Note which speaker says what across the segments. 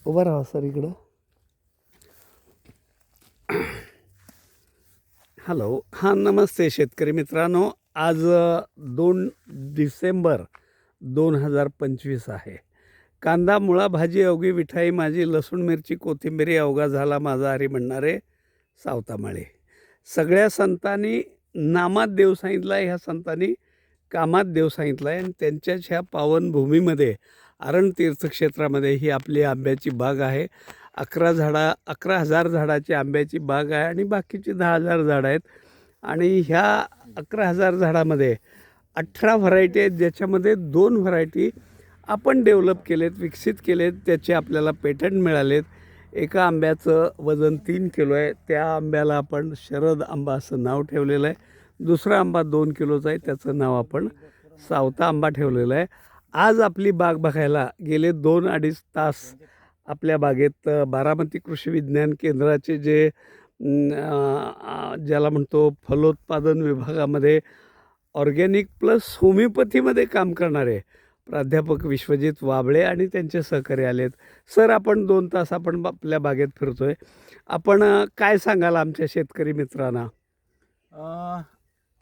Speaker 1: उभं राहा सर इकडं. हॅलो, हां नमस्ते शेतकरी मित्रांनो. आज 2 डिसेंबर 2025 आहे. कांदा मुळा भाजी अवघी विठाई माझी, लसूण मिरची कोथिंबिरी अवघा झाला माझा हरी म्हणणारे सावतामाळे. सगळ्या संतांनी नामात देव सांगितला आहे, ह्या संतांनी कामात देव सांगितला आहे. आणि त्यांच्याच ह्या पावनभूमीमध्ये आरण तीर्थक्षेत्रामध्ये ही आपली आंब्याची बाग आहे. 11,000 झाडाची आंब्याची बाग आहे आणि बाकीची 10,000 झाडं आहेत. आणि ह्या 11,000 झाडामध्ये 18 व्हरायटी आहेत, ज्याच्यामध्ये 2 व्हरायटी आपण डेव्हलप केलेत, विकसित केलेत. त्याचे आपल्याला पेटंट मिळालेत. एका आंब्याचं वजन 3 किलो आहे. त्या आंब्याला आपण शरद आंबा असं नाव ठेवलेलं आहे. दुसरा आंबा 2 किलोचा आहे, त्याचं नाव आपण सावता आंबा ठेवलेलं आहे. आज आपली बाग बघायला गेले 2-2.5 तास आपल्या बागेत बारामती कृषी विज्ञान केंद्राचे जे ज्याला म्हणतो फलोत्पादन विभागामध्ये ऑर्गॅनिक प्लस होमिओपॅथीमध्ये काम करणारे प्राध्यापक विश्वजित वाबळे आणि त्यांचे सहकारी आलेत. सर, आपण 2 तास आपण आपल्या बागेत फिरतोय. आपण काय सांगाल आमच्या शेतकरी मित्रांना?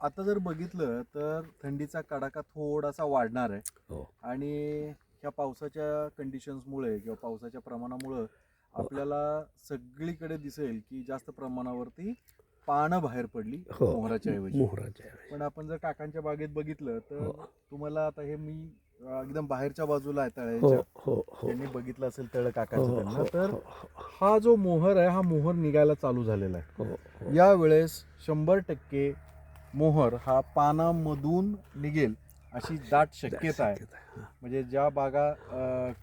Speaker 2: आता जर बघितलं तर थंडीचा कडाका थोडासा वाढणार आहे.
Speaker 1: हो.
Speaker 2: आणि ह्या पावसाच्या कंडिशन्समुळे किंवा पावसाच्या प्रमाणामुळं आपल्याला सगळीकडे दिसेल की जास्त प्रमाणावरती पानं बाहेर पडली मोहराच्या ऐवजी. पण आपण जर काकांच्या बागेत बघितलं तर तुम्हाला आता हे मी एकदम बाहेरच्या बाजूला आहे तळ्याच्या, त्यांनी बघितलं असेल तळ काकाचं त्यांना, तर हा जो मोहर आहे हा मोहर निघायला चालू झालेला आहे. यावेळेस 100% मोहर हा पानामधून निघेल अशी दाट शक्यता आहे. म्हणजे ज्या बागा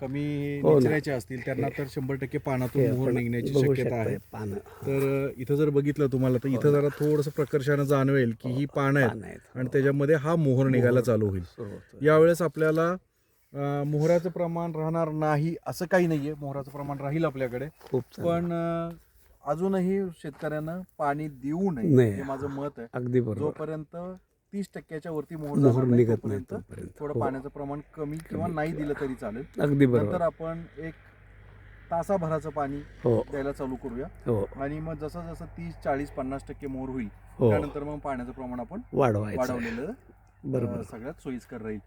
Speaker 2: कमी निचऱ्याच्या असतील त्यांना तर 100% पानातून मोहर निघण्याची शक्यता आहे. तर इथं जर बघितलं तुम्हाला तर इथं जरा थोडंसं प्रकर्षानं जाणवेल की ही पानं आहेत आणि त्याच्यामध्ये हा मोहर निघायला चालू होईल. यावेळेस आपल्याला मोहराचं प्रमाण राहणार नाही असं काही नाहीये, मोहराचं प्रमाण राहील आपल्याकडे. पण अजूनही शेतकऱ्यांना पाणी देऊ नये हे माझं मत आहे.
Speaker 1: अगदी बरोबर.
Speaker 2: जोपर्यंत 30% वरती मोहर निघत नाही तोपर्यंत थोडं पाण्याचं प्रमाण कमी किंवा नाही दिलं तरी चालेल.
Speaker 1: अगदी बरोबर.
Speaker 2: नंतर आपण 1 तासाभराचं पाणी द्यायला चालू करूया. आणि मग जसं जसं 30, 40, 50% मोहर होईल त्यानंतर मग पाण्याचं प्रमाण आपण वाढवलेलं सगळ्यात सोयीस्कर राहील.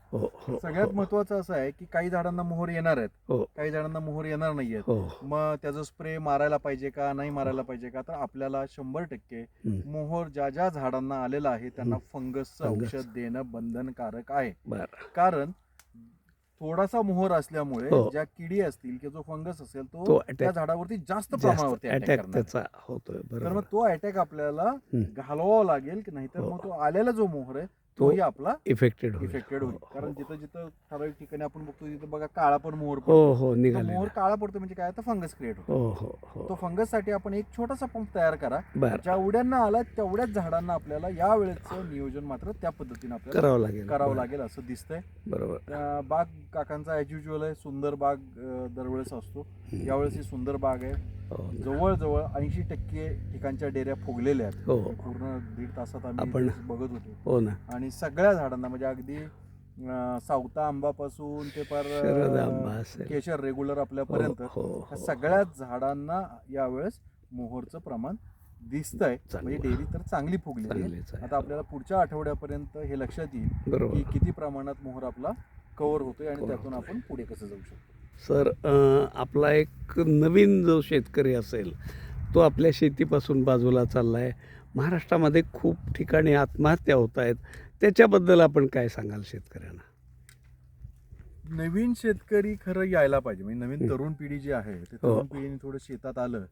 Speaker 2: सगळ्यात महत्वाचं असं आहे की काही झाडांना मोहर येणार आहेत, काही झाडांना मोहर येणार नाही आहेत. मग त्याचा स्प्रे मारायला पाहिजे का नाही मारायला पाहिजे का? तर आपल्याला 100% मोहर ज्या ज्या झाडांना आलेला आहे त्यांना फंगसचं औषध देणं बंधनकारक आहे. कारण थोडासा मोहर असल्यामुळे ज्या किडी असतील किंवा जो फंगस असेल तो त्या झाडावरती जास्त प्रमाणावरती अटॅक करणार. तर मग तो अटॅक आपल्याला घालवावा लागेल की नाही तर मग तो आलेला जो मोहर आहे तोही आपला इफेक्टेड होईल. कारण जिथं जिथं ठराविक ठिकाणी आपण बघतो तिथं बघा काळा पण मोहर पडतो. मोहर काळा पडतो म्हणजे काय, तर फंगस क्रिएट होतो. तो फंगस साठी आपण एक छोटासा पंप तयार करा. जेवढ्यांना आला तेवढ्याच झाडांना आपल्याला या वेळेचं नियोजन मात्र त्या पद्धतीने आपल्याला करावं लागेल असं दिसतंय. बरोबर. बाग काकांचा ऍज युज्युअल आहे, सुंदर बाग दरवेळेस असतो. यावेळेस ही सुंदर बाग आहे. जवळजवळ 80% ठिकाणच्या डेऱ्या फुगलेल्या आहेत. पूर्ण 1.5 तासात आम्ही बघत होतो. आणि सगळ्या झाडांना म्हणजे अगदी सावता आंबापासून ते पार केशर रेग्युलर आपल्यापर्यंत सगळ्याच झाडांना यावेळेस मोहरचं प्रमाण दिसतंय. म्हणजे डेरी तर चांगली फुगलेली आहे. आता आपल्याला पुढच्या आठवड्यापर्यंत हे लक्षात येईल की किती प्रमाणात मोहर आपला कव्हर होतोय आणि त्यातून आपण पुढे कसं जाऊ शकतो.
Speaker 1: सर, आपला एक नवीन जो शेतकरी असेल तो आपल्या शेतीपासून बाजूला चालला आहे. महाराष्ट्रामध्ये खूप ठिकाणी आत्महत्या होत आहेत. त्याच्याबद्दल आपण काय सांगाल शेतकऱ्यांना?
Speaker 2: नवीन शेतकरी खरं यायला पाहिजे. म्हणजे नवीन तरुण पिढी जी आहे ते तरुण पिढीने थोडं शेतात आलं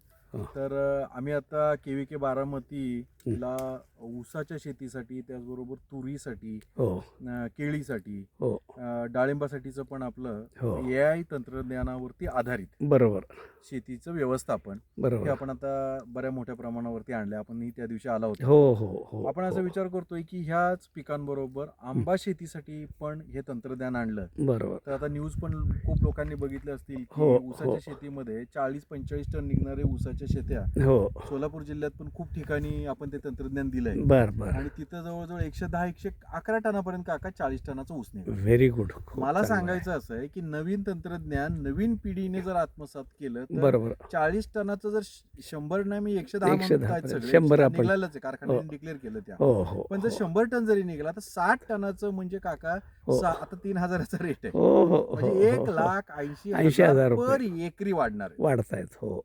Speaker 2: तर आम्ही आता KVK बारामतीला ऊसाच्या शेतीसाठी, त्याचबरोबर तुरीसाठी, केळीसाठी, डाळिंबासाठीचं पण आपलं AI तंत्रज्ञानावरती आधारित शेतीचं व्यवस्थापन हे आपण आता बऱ्या मोठ्या प्रमाणावरती आणलंय. आपण त्या दिवशी आला होतो. आपण असा विचार करतोय की ह्याच पिकांबरोबर आंबा शेतीसाठी पण हे तंत्रज्ञान आणलं. तर आता न्यूज पण खूप लोकांनी बघितले असतील की ऊसाच्या शेतीमध्ये 40-45 टन निघणारे ऊसाचे आंब्याच्या शेत्या
Speaker 1: हो
Speaker 2: सोलापूर जिल्ह्यात पण खूप ठिकाणी आपण ते तंत्रज्ञान दिलंय
Speaker 1: बर बर
Speaker 2: आणि तिथं जवळजवळ 110-111 टनापर्यंत काका 40 टनाचं ऊस निघाला.
Speaker 1: Very good.
Speaker 2: मला सांगायचं असं आहे की नवीन तंत्रज्ञान नवीन पिढीने जर आत्मसात केलं तर
Speaker 1: बरोबर
Speaker 2: 40 टनाचं जर 100 नाही मी 110
Speaker 1: 110
Speaker 2: म्हणत आहेत
Speaker 1: पर्यंत.
Speaker 2: सगळे
Speaker 1: 100 आपण-
Speaker 2: निघालच आहे कारखान्याने डिक्लेअर केलं त्या.
Speaker 1: हो हो
Speaker 2: पण जर 100 टन जरी निघाला तर 60 टनाचं म्हणजे काका
Speaker 1: हो.
Speaker 2: आता 3,000चा रेट आहे.
Speaker 1: हो हो
Speaker 2: म्हणजे
Speaker 1: हो, हो, हो.
Speaker 2: 1,80,000
Speaker 1: रुपये.
Speaker 2: पर एकरी वाढणार आहे.
Speaker 1: वाढतायत. हो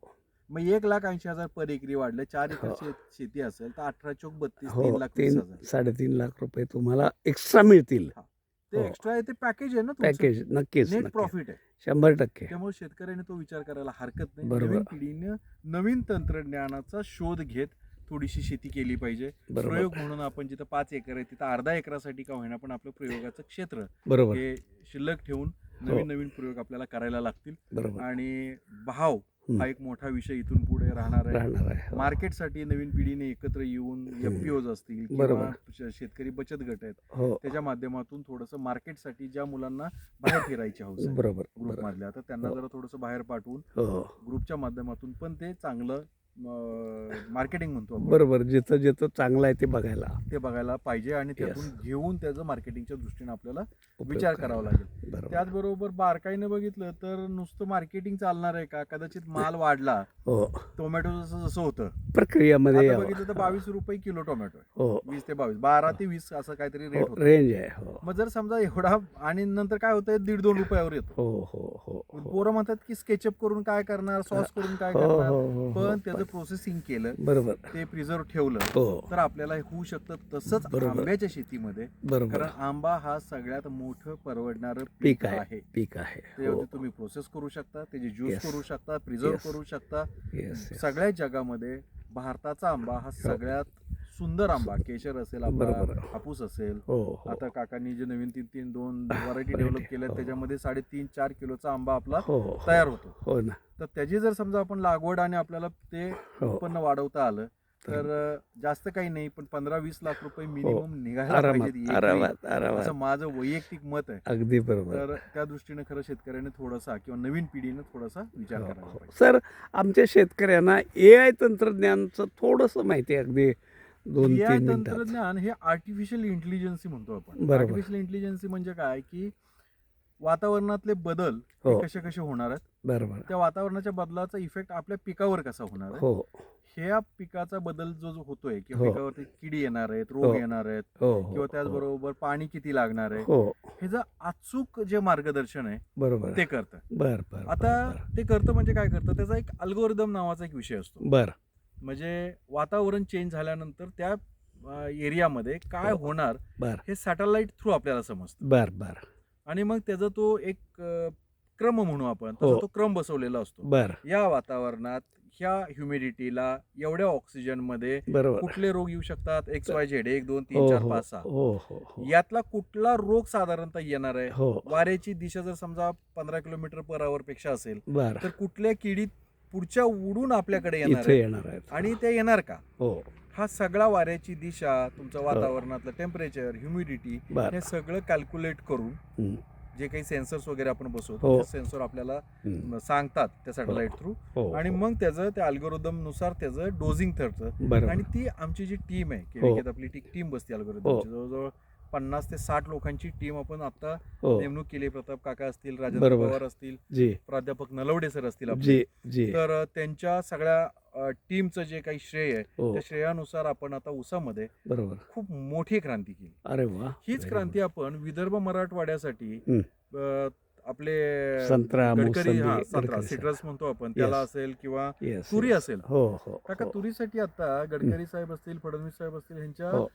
Speaker 2: मग 1,80,000 पर एकरी वाढलं 4 एकर
Speaker 1: हो.
Speaker 2: शेती असेल तर 18 चोक 32
Speaker 1: हो
Speaker 2: 3,20,000.
Speaker 1: 3.5 लाख रुपये तुम्हाला एक्स्ट्रा मिळतील.
Speaker 2: ते
Speaker 1: हो.
Speaker 2: एक्स्ट्रा आहे ते पॅकेज आहे ना
Speaker 1: पॅकेज नक्कीच
Speaker 2: नेट
Speaker 1: नक्कीच.
Speaker 2: प्रॉफिट आहे.
Speaker 1: 100%.
Speaker 2: त्यामुळे शेतकऱ्याने तो विचार करायला हरकत नाही.
Speaker 1: बरोबर.
Speaker 2: नवीन पिढीनं नवीन तंत्रज्ञानाचा शोध घेत थोडीशी शेती केली पाहिजे.
Speaker 1: बरोबर.
Speaker 2: प्रयोग म्हणून आपण जिथं 5 एकर आहे तिथं अर्धा एकरासाठी का होईना पण आपलं प्रयोगाचं क्षेत्र
Speaker 1: बरोबर
Speaker 2: हे शिल्लक ठेवून नवीन नवीन प्रयोग आपल्याला करायला लागतील.
Speaker 1: बरोबर
Speaker 2: आणि भाव
Speaker 1: हम्म.
Speaker 2: हा एक मोठा विषय इथून पुढे राहणार आहे.
Speaker 1: राहणार आहे. हो.
Speaker 2: मार्केटसाठी नवीन पिढीने एकत्र येऊन FPOs असतील
Speaker 1: बरोबर.
Speaker 2: किंवा शेतकरी बचत गट आहेत
Speaker 1: हो
Speaker 2: त्याच्या माध्यमातून थोडंसं मार्केटसाठी ज्या मुलांना बाहेर फिरायची हौस आहे
Speaker 1: बरोबर
Speaker 2: ग्रुप
Speaker 1: बरोबर.
Speaker 2: मधल्या तर त्यांना
Speaker 1: हो.
Speaker 2: जरा थोडंसं बाहेर पाठवून
Speaker 1: हो
Speaker 2: ग्रुपच्या माध्यमातून पण ते चांगलं मार्केटिंग म्हणतो आपण
Speaker 1: बरोबर. जिथं जिथं चांगलं आहे ते बघायला
Speaker 2: ते बघायला पाहिजे आणि त्यातून
Speaker 1: Yes.
Speaker 2: घेऊन त्याचं मार्केटिंगच्या दृष्टीने आपल्याला
Speaker 1: उपयोग
Speaker 2: विचार करावा लागेल.
Speaker 1: बरोबर.
Speaker 2: त्याचबरोबर बारकाईने बघितलं तर नुसतं मार्केटिंग चालणार आहे का? कदाचित माल वाढला
Speaker 1: हो
Speaker 2: टोमॅटो जसं होतं
Speaker 1: प्रक्रियामध्ये
Speaker 2: आता
Speaker 1: यावं.
Speaker 2: बघितलं तर 22 रुपये किलो टोमॅटो आहे.
Speaker 1: हो
Speaker 2: 20 ते 22 12 ते 20 असं काहीतरी रेट
Speaker 1: हो
Speaker 2: होतं.
Speaker 1: रेंज आहे. हो
Speaker 2: मग जर समजा एवढा आणि नंतर काय होतंय 1.5-2 रुपयावर येतो.
Speaker 1: हो हो हो हो
Speaker 2: पोरं म्हणतात की स्केचअप करून काय करणार सॉस करून काय
Speaker 1: हो
Speaker 2: करणार
Speaker 1: हो हो
Speaker 2: पण त्याचं प्रोसेसिंग केलं
Speaker 1: बरोबर.
Speaker 2: ते प्रिझर्व ठेवलं
Speaker 1: हो
Speaker 2: तर आपल्याला हे होऊ शकतं. तसंच
Speaker 1: बरोबर.
Speaker 2: आंब्याच्या शेतीमध्ये
Speaker 1: बरोबर
Speaker 2: कारण आंबा हा सगळ्यात मोठं परवडणारं
Speaker 1: पीक
Speaker 2: पीक
Speaker 1: आहे.
Speaker 2: आहे.
Speaker 1: पीक आहे. हो
Speaker 2: त्यावरती तुम्ही प्रोसेस करू शकता त्याचे ज्यूस
Speaker 1: Yes.
Speaker 2: करू शकता प्रिझर्व
Speaker 1: Yes.
Speaker 2: करू शकता.
Speaker 1: येस
Speaker 2: सगळ्या जगामध्ये भारताचा आंबा हा सगळ्यात सुंदर आंबा केशर असेल आपला
Speaker 1: बरोबर.
Speaker 2: हापूस असेल.
Speaker 1: हो हो
Speaker 2: आता काकांनी जे नवीन 2 व्हरायटी
Speaker 1: variety,
Speaker 2: डेव्हलप केल्या
Speaker 1: हो.
Speaker 2: त्याच्यामध्ये 3.5-4 किलोचा आंबा आपला
Speaker 1: हो हो
Speaker 2: तयार होतो.
Speaker 1: हो ना.
Speaker 2: तर त्याची जर समजा आपण लागवड आणि आपल्याला ते
Speaker 1: हो.
Speaker 2: उत्पन्न वाढवता आलं तर जास्त काही नाही पण 15-20 लाख रुपये मिनिमम निघायला
Speaker 1: आरामात
Speaker 2: पाहिजेत एकरी.
Speaker 1: आरामात आरामात.
Speaker 2: असं माझं वैयक्तिक मत आहे.
Speaker 1: अगदी बरोबर.
Speaker 2: तर त्या दृष्टीने खरं शेतकऱ्याने थोडासा किंवा नवीन पिढीने थोडासा विचार करायला
Speaker 1: हो.
Speaker 2: पाहिजे.
Speaker 1: सर आमच्या शेतकऱ्यांना AI तंत्रज्ञानाचं थोडंसं माहिती आहे अगदी 2-3
Speaker 2: AI
Speaker 1: मिनिटात.
Speaker 2: तंत्रज्ञान हे आर्टिफिशियल इंटेलिजन्सी म्हणतो आपण.
Speaker 1: बरोबर.
Speaker 2: आर्टिफिशियल इंटेलिजन्सी म्हणजे काय की वातावरणातले बदल हे
Speaker 1: हो.
Speaker 2: कसे कसे होणार आहेत
Speaker 1: बरोबर.
Speaker 2: त्या वातावरणाच्या बदलाचा इफेक्ट आपल्या पिकावर कसा होणार आहे
Speaker 1: हो
Speaker 2: ह्या पिकाचा बदल जो जो होतोय किंवा
Speaker 1: हो.
Speaker 2: पिकावरती किडी येणार आहेत
Speaker 1: हो.
Speaker 2: रोग येणार आहेत
Speaker 1: हो हो
Speaker 2: किंवा त्याचबरोबर पाणी किती लागणार आहे
Speaker 1: हो
Speaker 2: हे जर अचूक जे मार्गदर्शन आहे
Speaker 1: बरोबर.
Speaker 2: ते करतं.
Speaker 1: बर बर
Speaker 2: आता ते करतं म्हणजे काय करतं त्याचा एक अल्गोरिदम नावाचा एक विषय असतो.
Speaker 1: बर
Speaker 2: म्हणजे वातावरण चेंज झाल्यानंतर त्या एरियामध्ये काय
Speaker 1: हो.
Speaker 2: होणार
Speaker 1: बर
Speaker 2: हे सॅटेलाइट थ्रू आपल्याला समजतं
Speaker 1: बर बर
Speaker 2: आणि मग त्याचा तो एक क्रम म्हणू आपण
Speaker 1: हो.
Speaker 2: तसा तो क्रम बसवलेला असतो.
Speaker 1: बर
Speaker 2: या वातावरणात ह्या ह्युमिडिटीला एवढ्या ऑक्सिजन मध्ये
Speaker 1: बरोबर.
Speaker 2: कुठले रोग येऊ शकतात XYZ 1 2 3
Speaker 1: हो
Speaker 2: 4
Speaker 1: हो
Speaker 2: 5 6
Speaker 1: हो हो हो
Speaker 2: यातला कुठला रोग साधारणतः येणार आहे.
Speaker 1: हो
Speaker 2: वाऱ्याची दिशा जर समजा 15 किलोमीटर पर आवर पेक्षा असेल
Speaker 1: बर
Speaker 2: तर कुठल्या किडीत पुढच्या उडून आपल्याकडे येणार
Speaker 1: इथे
Speaker 2: आहे
Speaker 1: येणार आहेत.
Speaker 2: आणि ते येणार का
Speaker 1: हो
Speaker 2: हा सगळा वाऱ्याची दिशा तुमचं वातावरणातलं टेम्परेचर ह्युमिडिटी
Speaker 1: बर
Speaker 2: हे सगळं कॅल्क्युलेट करून
Speaker 1: हम्म,
Speaker 2: जे काही सेन्सर्स वगैरे आपण बसवतो
Speaker 1: हो.
Speaker 2: ते सेन्सर आपल्याला
Speaker 1: हम्म,
Speaker 2: सांगतात त्या सॅटेलाइट थ्रू
Speaker 1: हो
Speaker 2: आणि
Speaker 1: हो.
Speaker 2: मग त्याचं त्या अल्गोरिदम नुसार त्याचं डोजिंग ठरतं.
Speaker 1: बरोबर.
Speaker 2: आणि ती आमची जी टीम आहे
Speaker 1: हो.
Speaker 2: केविकेत आपली टीम बसते
Speaker 1: हो.
Speaker 2: अल्गोरिदमची जवळजवळ 50 ते 60 लोकांची टीम आपण आता
Speaker 1: हो
Speaker 2: नेमणूक केली. प्रताप काका असतील राजेंद्र
Speaker 1: बरोबर.
Speaker 2: पवार असतील
Speaker 1: जी
Speaker 2: प्राध्यापक नलवडे सर असतील आपले.
Speaker 1: जी जी
Speaker 2: तर त्यांच्या सगळ्या टीमचं जे काही श्रेय आहे
Speaker 1: हो
Speaker 2: त्या श्रेयानुसार आपण आता ऊसामध्ये
Speaker 1: बरोबर.
Speaker 2: खूप मोठी क्रांती केली.
Speaker 1: अरे वा.
Speaker 2: हीच
Speaker 1: Very
Speaker 2: क्रांती आपण विदर्भ मराठवाड्यासाठी
Speaker 1: हम्म.
Speaker 2: आपले
Speaker 1: संत्रा,
Speaker 2: गडकरी
Speaker 1: मोसंबी,
Speaker 2: संत्रा
Speaker 1: गडकरी
Speaker 2: सिट्रस म्हणतो आपण त्याला
Speaker 1: Yes.
Speaker 2: असेल किंवा
Speaker 1: Yes,
Speaker 2: तुरी
Speaker 1: yes.
Speaker 2: असेल.
Speaker 1: हो हो
Speaker 2: काका
Speaker 1: हो.
Speaker 2: तुरीसाठी आता गडकरी साहेब असतील फडणवीस साहेब असतील ह्यांच्या
Speaker 1: हो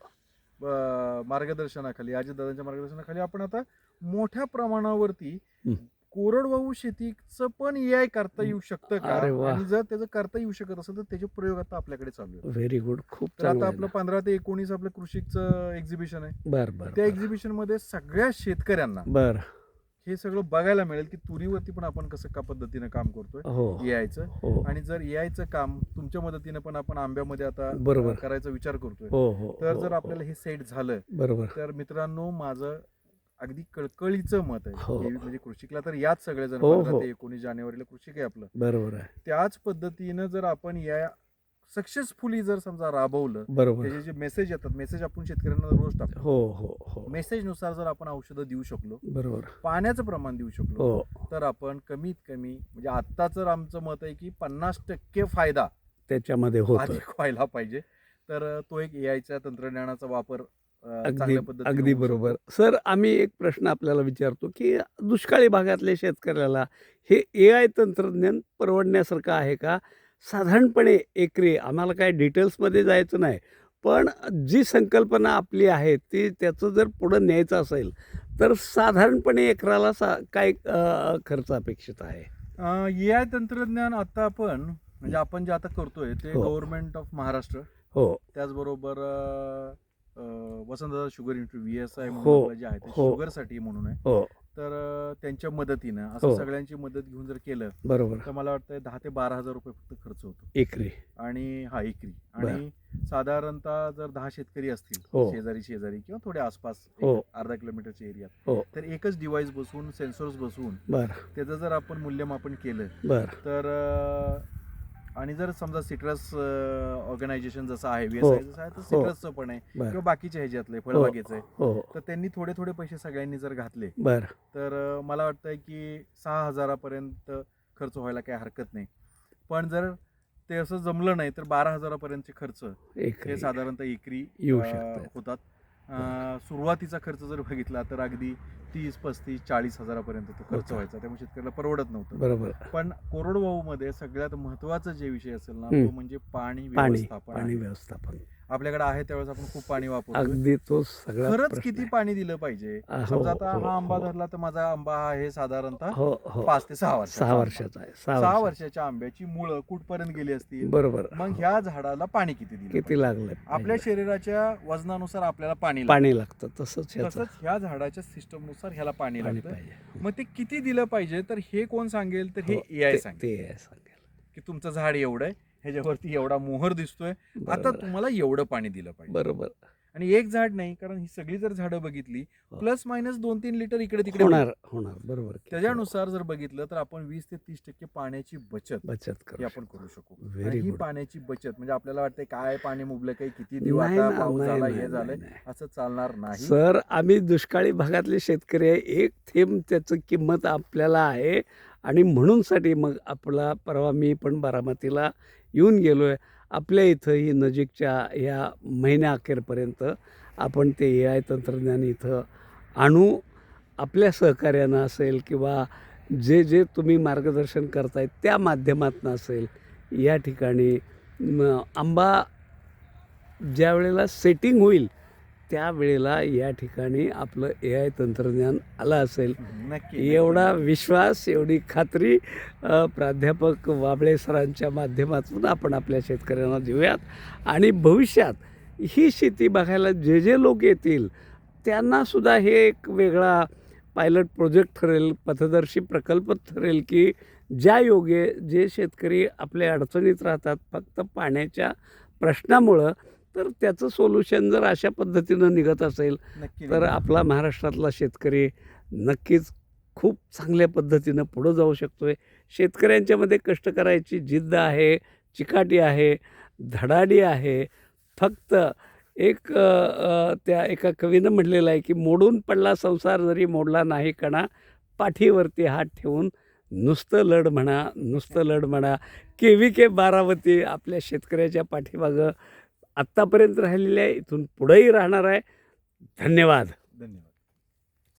Speaker 2: मार्गदर्शनाखाली अजितदादांच्या मार्गदर्शनाखाली आपण आता मोठ्या प्रमाणावरती
Speaker 1: हम्म.
Speaker 2: कोरडवाहू शेतीचं पण AI करता येऊ शकतं का
Speaker 1: अरे वा.
Speaker 2: आणि जर त्याचं करता येऊ शकत असेल तर त्याचे प्रयोग आता आपल्याकडे चालू आहेत.
Speaker 1: Very good. खूप
Speaker 2: तर आता
Speaker 1: चांगलं
Speaker 2: आपलं 15 ते 19 आपलं कृषीचं एक्झिबिशन आहे.
Speaker 1: बर बर
Speaker 2: त्या
Speaker 1: बर.
Speaker 2: एक्झिबिशन मध्ये सगळ्या शेतकऱ्यांना
Speaker 1: बर
Speaker 2: हे सगळं बघायला मिळेल की तुरीवरती पण आपण कसं का पद्धतीने काम करतोय
Speaker 1: हो
Speaker 2: AIचं.
Speaker 1: हो
Speaker 2: आणि जर AIचं काम तुमच्या मदतीने पण आपण आंब्यामध्ये आता
Speaker 1: बरोबर.
Speaker 2: करायचा विचार करतोय
Speaker 1: हो हो
Speaker 2: तर
Speaker 1: हो,
Speaker 2: जर
Speaker 1: हो.
Speaker 2: आपल्याला हे सेट झालं
Speaker 1: बरोबर.
Speaker 2: तर मित्रांनो माझं अगदी कळकळीचं मत आहे.
Speaker 1: हो.
Speaker 2: म्हणजे कृषिकला तर याच सगळेजण
Speaker 1: हो,
Speaker 2: म्हणतात,
Speaker 1: हो.
Speaker 2: ते 19 जानेवारीला कृषिक आहे आपलं.
Speaker 1: बरोबर आहे.
Speaker 2: त्याच पद्धतीनं जर आपण या सक्सेसफुली जर समजा राबवलं,
Speaker 1: बरोबर.
Speaker 2: त्याचे जे मेसेज येतात, मेसेज आपण शेतकऱ्यांना रोज टाकतो.
Speaker 1: हो हो हो
Speaker 2: मेसेज नुसार जर आपण औषधं देऊ शकलो,
Speaker 1: बरोबर.
Speaker 2: पाण्याचं प्रमाण देऊ शकलो,
Speaker 1: हो
Speaker 2: तर आपण कमीत कमी म्हणजे आता तर आमचं मत आहे की 50% फायदा
Speaker 1: त्याच्यामध्ये होतो.
Speaker 2: अधिक व्हायला पाहिजे. तर तो एक एआयच्या तंत्रज्ञानाचा वापर
Speaker 1: अगदी
Speaker 2: चांगल्या पद्धतीने
Speaker 1: अगदी
Speaker 2: होऊ शकतो.
Speaker 1: बरोबर. सर, आम्ही एक प्रश्न आपल्याला विचारतो की दुष्काळी भागातल्या शेतकऱ्याला हे AI तंत्रज्ञान परवडण्यासारखं आहे का? साधारणपणे एकरी आम्हाला काय डिटेल्समध्ये जायचं नाही, पण जी संकल्पना आपली आहे ती त्याचं जर पुढं न्यायचं असेल तर साधारणपणे एकराला काय खर्च अपेक्षित आहे?
Speaker 2: एआय तंत्रज्ञान आता आपण म्हणजे आपण जे आता करतोय ते
Speaker 1: हो.
Speaker 2: गव्हर्नमेंट ऑफ महाराष्ट्र,
Speaker 1: हो
Speaker 2: त्याचबरोबर वसंतदादा शुगर इंस्टिट्यूट VSI
Speaker 1: हो,
Speaker 2: म्हणून आपलं जे आहे ते
Speaker 1: हो.
Speaker 2: शुगरसाठी म्हणून आहे.
Speaker 1: हो
Speaker 2: तर त्यांच्या मदतीनं असं
Speaker 1: हो.
Speaker 2: सगळ्यांची मदत घेऊन जर केलं
Speaker 1: बरोबर.
Speaker 2: तर मला वाटतं 10,000 ते 12,000 रुपये फक्त खर्च होतो.
Speaker 1: एकरी.
Speaker 2: आणि हा एकरी. आणि साधारणतः जर 10 शेतकरी असतील
Speaker 1: हो.
Speaker 2: शेजारी किंवा थोडे आसपास
Speaker 1: हो.
Speaker 2: अर्धा किलोमीटरच्या एरियात,
Speaker 1: हो
Speaker 2: तर एकच डिव्हाइस बसून सेन्सर्स बसून
Speaker 1: बर
Speaker 2: त्याचं जर आपण मूल्यमापन केलं
Speaker 1: बर
Speaker 2: तर आणि जर समजा सिट्रस ऑर्गनायझेशन जसं आहे,
Speaker 1: हो.
Speaker 2: VSI जसं आहे, तर सिट्रसचं पण आहे
Speaker 1: बर
Speaker 2: किंवा बाकीच्या ह्याच्यातलं फळबागेचं आहे.
Speaker 1: हो
Speaker 2: तर त्यांनी थोडे थोडे पैसे सगळ्यांनी जर घातले
Speaker 1: बर
Speaker 2: तर मला वाटतंय की 6,000 पर्यंत खर्च व्हायला काही हरकत नाही. पण जर ते असं जमलं नाही तर 12,000 पर्यंतचे खर्च हे
Speaker 1: एकरी
Speaker 2: साधारणतः एकरी
Speaker 1: येऊ शकतात.
Speaker 2: होतात. सुरुवातीचा खर्च जर बघितला तर अगदी 30, 35, 40,000 पर्यंत तो खर्च
Speaker 1: होता.
Speaker 2: व्हायचा. त्यामुळे शेतकऱ्याला परवडत नव्हतं.
Speaker 1: बरोबर.
Speaker 2: पण कोरडवाहू मध्ये सगळ्यात महत्वाचा जे विषय असेल ना,
Speaker 1: हम्म.
Speaker 2: तो म्हणजे पाणी
Speaker 1: पाणी
Speaker 2: व्यवस्थापन
Speaker 1: पाणी
Speaker 2: आहे.
Speaker 1: व्यवस्थापन
Speaker 2: आपल्याकडे आहे त्यावेळेस आपण खूप पाणी वापरतो.
Speaker 1: अगदी तो सगळा
Speaker 2: खरंच
Speaker 1: प्रश्न
Speaker 2: किती
Speaker 1: आहे.
Speaker 2: पाणी दिलं पाहिजे?
Speaker 1: हो,
Speaker 2: समजा आता
Speaker 1: हो,
Speaker 2: हा आंबा
Speaker 1: हो.
Speaker 2: धरला तर माझा आंबा आहे साधारणतः
Speaker 1: हो हो
Speaker 2: 5 ते 6 वर्षाचा
Speaker 1: 6
Speaker 2: आंबा.
Speaker 1: वर्षाचा आहे.
Speaker 2: 6
Speaker 1: वर्षाचा.
Speaker 2: वर्षाच्या आंब्याची मुळं कुठपर्यंत गेली असतील?
Speaker 1: बरोबर.
Speaker 2: मग ह्या झाडाला पाणी किती दिलं
Speaker 1: किती
Speaker 2: पाहिजे?
Speaker 1: लागलं
Speaker 2: आपल्या शरीराच्या वजनानुसार आपल्याला पाणी लागतं.
Speaker 1: पाणी लागतं तसंच ह्याचं
Speaker 2: तसंच ह्या झाडाच्या सिस्टमनुसार ह्याला पाणी
Speaker 1: पाणी
Speaker 2: लागतं.
Speaker 1: पाहिजे.
Speaker 2: मग ते किती दिलं पाहिजे तर हे कोण सांगेल? तर हे
Speaker 1: हो,
Speaker 2: एआय सांगेल
Speaker 1: ते AI सांगेल.
Speaker 2: की तुमचं झाड एवढं आहे, ह्याच्यावरती एवढा मोहर दिसतोय, आता
Speaker 1: बरोबर.
Speaker 2: तुम्हाला एवढं पाणी दिलं पाहिजे.
Speaker 1: बरोबर.
Speaker 2: आणि एक झाड नाही, कारण ही सगळी जर झाडं बघितली
Speaker 1: हो.
Speaker 2: प्लस मायनस 2-3 लिटर इकडे तिकडे
Speaker 1: होणार होणार बरोबर की.
Speaker 2: त्याच्यानुसार जर बघितलं तर आपण 20 ते 30% पाण्याची बचत
Speaker 1: बचत
Speaker 2: ही
Speaker 1: करू
Speaker 2: आपण करू शकू.
Speaker 1: Very
Speaker 2: आणि ही
Speaker 1: good.
Speaker 2: पाण्याची बचत म्हणजे आपल्याला वाटतंय काय पाणी मुबलक काही किती देऊ,
Speaker 1: नाही
Speaker 2: आता
Speaker 1: ना,
Speaker 2: पाऊस
Speaker 1: नाही,
Speaker 2: झाला,
Speaker 1: नाही,
Speaker 2: हे झालंय,
Speaker 1: नाही, नाही.
Speaker 2: असं चालणार नाही.
Speaker 1: सर, आम्ही दुष्काळी भागातले शेतकरी आहे. एक थेंब त्याचं किंमत आपल्याला आहे आणि म्हणूनसाठी मग आपला परवा मी पण बारामतीला येऊन गेलो आहे. आपल्या इथंही नजीकच्या या महिन्या अखेरपर्यंत आपण ते AI तंत्रज्ञान इथं आणू. आपल्या सहकार्यानं असेल किंवा जे जे तुम्ही मार्गदर्शन करताय त्या माध्यमातून असेल, या ठिकाणी आंबा ज्या वेळेला सेटिंग होईल त्यावेळेला या ठिकाणी आपलं AI तंत्रज्ञान आलं असेल
Speaker 2: नक्की
Speaker 1: एवढा विश्वास, एवढी खात्री प्राध्यापक वाबळे सरांच्या माध्यमातून आपण आपल्या शेतकऱ्यांना देऊयात. आणि भविष्यात ही शेती बघायला जे जे लोक येतील त्यांनासुद्धा हे एक वेगळा पायलट प्रोजेक्ट ठरेल, पथदर्शी प्रकल्प ठरेल की ज्या योगे जे शेतकरी आपल्या अडचणीत राहतात फक्त पाण्याच्या प्रश्नामुळं, तर त्याचं सोल्युशन जर अशा पद्धतीनं निघत असेल
Speaker 2: नक्की
Speaker 1: तर आपला महाराष्ट्रातला शेतकरी नक्कीच खूप चांगल्या पद्धतीनं पुढं जाऊ शकतो आहे. शेतकऱ्यांच्यामध्ये कष्ट करायची जिद्द आहे, चिकाटी आहे, धडाडी आहे. फक्त एक त्या एका कवीनं म्हटलेलं आहे की मोडून पडला संसार जरी मोडला नाही कणा, पाठीवरती हात ठेवून नुसतं लढ म्हणा, नुसतं लढ म्हणा. KVK बारामती आपल्या शेतकऱ्याच्या पाठीमागं आत्तापर्यंत राहिलेली आहे, इथून पुढेही राहणार आहे. धन्यवाद.
Speaker 2: धन्यवाद.